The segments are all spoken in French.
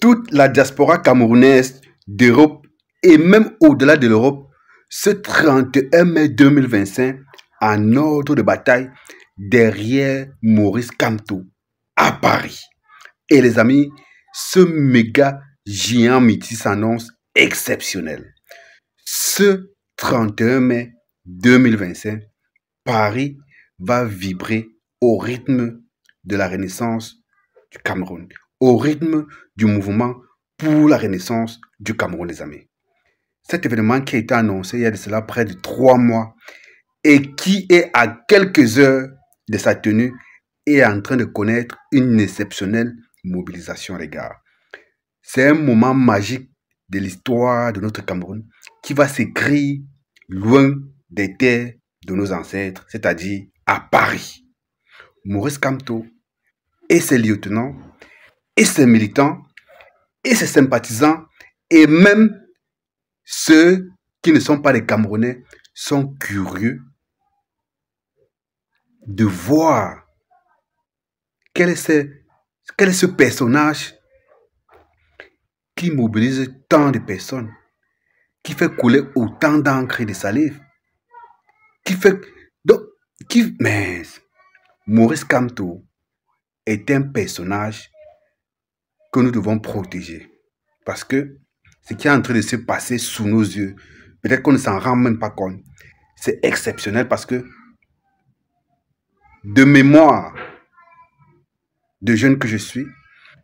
toute la diaspora camerounaise d'Europe et même au-delà de l'Europe, ce 31 mai 2025, en ordre de bataille derrière Maurice Kamto à Paris. Et les amis, ce méga géant mythique s'annonce exceptionnel. Ce 31 mai 2025, Paris va vibrer au rythme de la renaissance du Cameroun, au rythme du mouvement pour la renaissance du Cameroun, les amis. Cet événement qui a été annoncé il y a de cela près de 3 mois et qui est à quelques heures de sa tenue est en train de connaître une exceptionnelle mobilisation, les gars. C'est un moment magique de l'histoire de notre Cameroun qui va s'écrire loin des terres de nos ancêtres, c'est-à-dire à Paris. Maurice Kamto et ses lieutenants, et ses militants, et ses sympathisants, et même ceux qui ne sont pas des Camerounais, sont curieux de voir quel est ce personnage qui mobilise tant de personnes, qui fait couler autant d'encre et de salive, mais Maurice Kamto est un personnage que nous devons protéger. Parce que ce qui est en train de se passer sous nos yeux, peut-être qu'on ne s'en rend même pas compte. C'est exceptionnel parce que, de mémoire de jeune que je suis,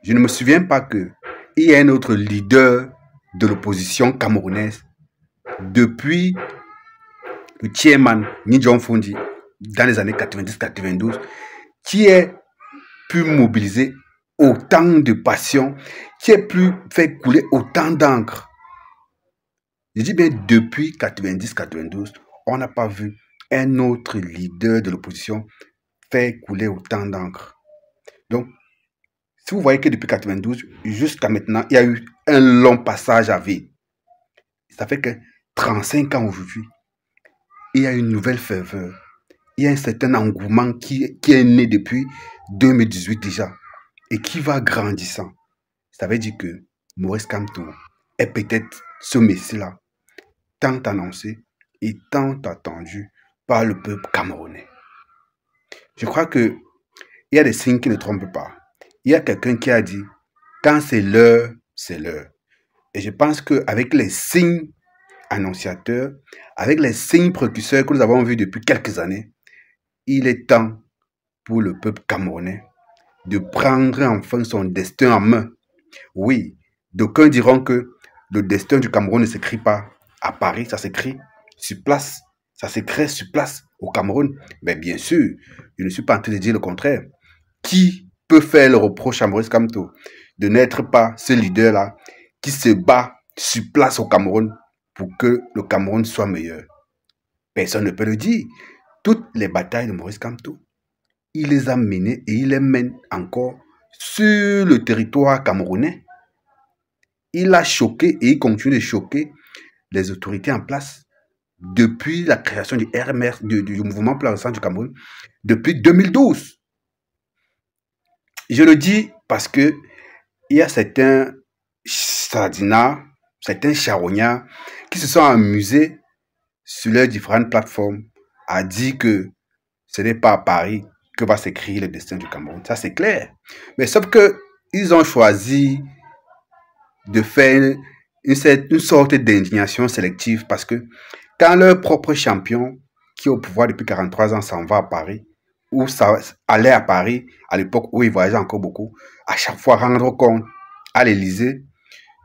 je ne me souviens pas qu'il y ait un autre leader de l'opposition camerounaise depuis le chairman Nidjon Fondi dans les années 90-92 qui ait pu mobiliser autant de passion, qui ait pu faire couler autant d'encre. Je dis bien depuis 90-92, on n'a pas vu un autre leader de l'opposition faire couler autant d'encre. Donc, si vous voyez que depuis 92 jusqu'à maintenant, il y a eu un long passage à vide. Ça fait que 35 ans aujourd'hui, il y a une nouvelle ferveur. Il y a un certain engouement qui est né depuis 2018 déjà et qui va grandissant. Ça veut dire que Maurice Kamto est peut-être ce messie-là, tant annoncé et tant attendu par le peuple camerounais. Je crois qu'il y a des signes qui ne trompent pas. Il y a quelqu'un qui a dit, quand c'est l'heure, c'est l'heure. Et je pense qu'avec les signes annonciateurs, avec les signes précurseurs que nous avons vus depuis quelques années, il est temps pour le peuple camerounais de prendre enfin son destin en main. Oui, d'aucuns diront que le destin du Cameroun ne s'écrit pas à Paris, ça s'écrit sur place, ça s'écrit sur place au Cameroun. Mais bien sûr, je ne suis pas en train de dire le contraire. Qui peut faire le reproche à Maurice Kamto de n'être pas ce leader-là qui se bat sur place au Cameroun pour que le Cameroun soit meilleur? Personne ne peut le dire. Toutes les batailles de Maurice Kamto, il les a menées et il les mène encore sur le territoire camerounais. Il a choqué et il continue de choquer les autorités en place depuis la création du RMR, du mouvement pour la renaissance du Cameroun, depuis 2012. Je le dis parce que il y a certains sardinards, certains charognards qui se sont amusés sur leurs différentes plateformes à dire que ce n'est pas à Paris que va s'écrire le destin du Cameroun. Ça, c'est clair. Mais sauf que ils ont choisi de faire une sorte d'indignation sélective parce que quand leur propre champion, qui est au pouvoir depuis 43 ans, s'en va à Paris, ou ça allait à Paris, à l'époque où il voyageait encore beaucoup, à chaque fois rendre compte à l'Élysée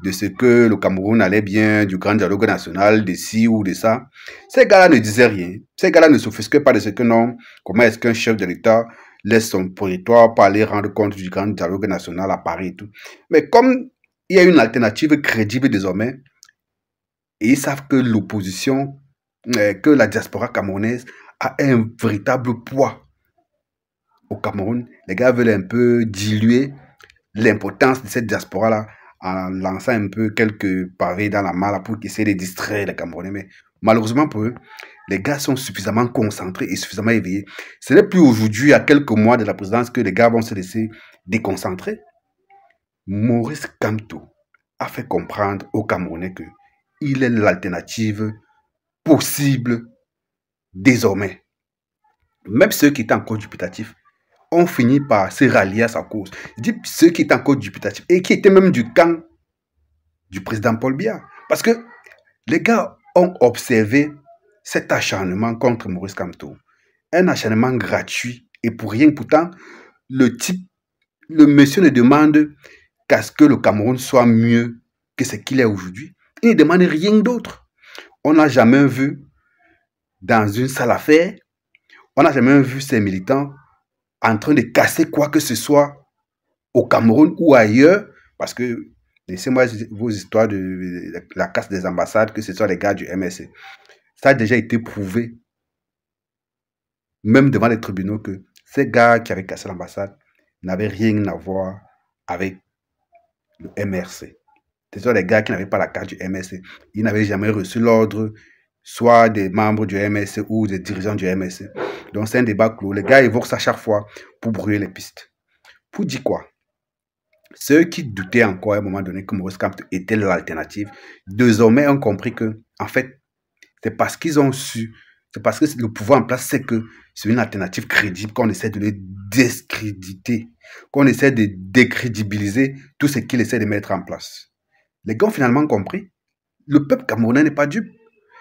de ce que le Cameroun allait bien, du grand dialogue national, de ci ou de ça. Ces gars-là ne disaient rien. Ces gars-là ne s'offusquaient pas de ce que non. Comment est-ce qu'un chef de l'État laisse son territoire pour aller rendre compte du grand dialogue national à Paris et tout. Mais comme il y a une alternative crédible désormais, et ils savent que l'opposition, que la diaspora camerounaise a un véritable poids au Cameroun, les gars veulent un peu diluer l'importance de cette diaspora-là en lançant un peu quelques pavés dans la malle pour essayer de distraire les Camerounais. Mais malheureusement pour eux, les gars sont suffisamment concentrés et suffisamment éveillés. Ce n'est plus aujourd'hui, à quelques mois de la présidence, que les gars vont se laisser déconcentrer. Maurice Kamto a fait comprendre aux Camerounais qu'il est l'alternative possible désormais. Même ceux qui étaient encore dubitatifs ont fini par se rallier à sa cause. Je dis ceux qui étaient encore dubitatifs et qui étaient même du camp du président Paul Biya. Parce que les gars ont observé cet acharnement contre Maurice Kamto. Un acharnement gratuit et pour rien. Pourtant, le monsieur ne demande qu'à ce que le Cameroun soit mieux que ce qu'il est aujourd'hui. Il ne demande rien d'autre. On n'a jamais vu dans une salle à faire, on n'a jamais vu ces militants en train de casser quoi que ce soit au Cameroun ou ailleurs, parce que laissez-moi vos histoires de la casse des ambassades, que ce soit les gars du MSC. Ça a déjà été prouvé, même devant les tribunaux, que ces gars qui avaient cassé l'ambassade n'avaient rien à voir avec le MRC. Ce sont les gars qui n'avaient pas la carte du MSC. Ils n'avaient jamais reçu l'ordre, soit des membres du MSC ou des dirigeants du MSC. Donc c'est un débat clos. Les gars évoquent ça chaque fois pour brouiller les pistes. Pour dire quoi? Ceux qui doutaient encore à un moment donné que Maurice Kamto était l'alternative, désormais ont compris que, en fait, c'est parce qu'ils ont su, c'est parce que le pouvoir en place sait que c'est une alternative crédible qu'on essaie de les discréditer, qu'on essaie de décrédibiliser tout ce qu'il essaie de mettre en place. Les gars ont finalement compris. Le peuple camerounais n'est pas dupe.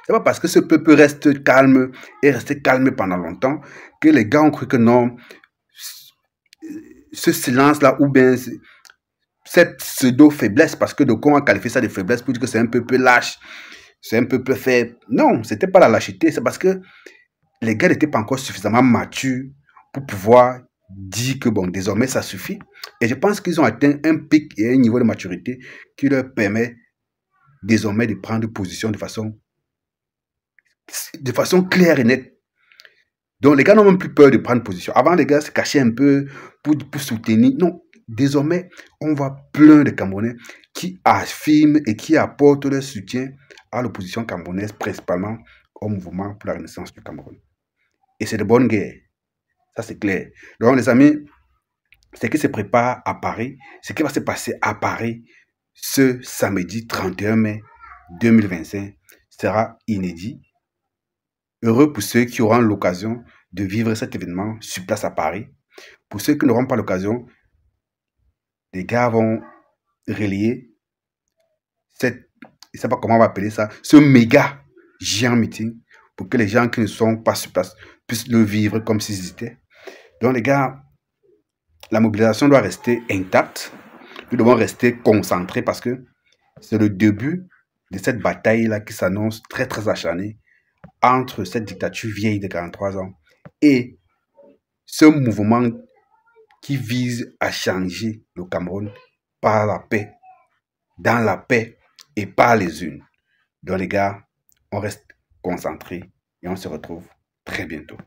C'est pas parce que ce peuple reste calme et resté calme pendant longtemps que les gars ont cru que non, ce silence-là, ou bien cette pseudo-faiblesse, parce que de quoi on a qualifié ça de faiblesse pour dire que c'est un peuple lâche, c'est un peuple faible. Non, c'était pas la lâcheté, c'est parce que les gars n'étaient pas encore suffisamment matures pour pouvoir dire que bon, désormais ça suffit. Et je pense qu'ils ont atteint un pic et un niveau de maturité qui leur permet désormais de prendre position de façon claire et nette. Donc les gars n'ont même plus peur de prendre position. Avant, les gars se cachaient un peu pour soutenir. Non, désormais, on voit plein de Camerounais qui affirment et qui apportent leur soutien à l'opposition camerounaise, principalement au mouvement pour la renaissance du Cameroun. Et c'est de bonne guerre. Ça, c'est clair. Donc, les amis, ce qui se prépare à Paris, ce qui va se passer à Paris ce samedi 31 mai 2025 sera inédit. Heureux pour ceux qui auront l'occasion de vivre cet événement sur place à Paris. Pour ceux qui n'auront pas l'occasion, les gars vont relayer cette, je ne sais pas comment on va appeler ça, ce méga géant meeting pour que les gens qui ne sont pas sur place puissent le vivre comme s'ils étaient. Donc les gars, la mobilisation doit rester intacte. Nous devons rester concentrés parce que c'est le début de cette bataille-là qui s'annonce très très acharnée entre cette dictature vieille de 43 ans et ce mouvement qui vise à changer le Cameroun par la paix, dans la paix et par les unes. Donc les gars, on reste concentrés et on se retrouve très bientôt.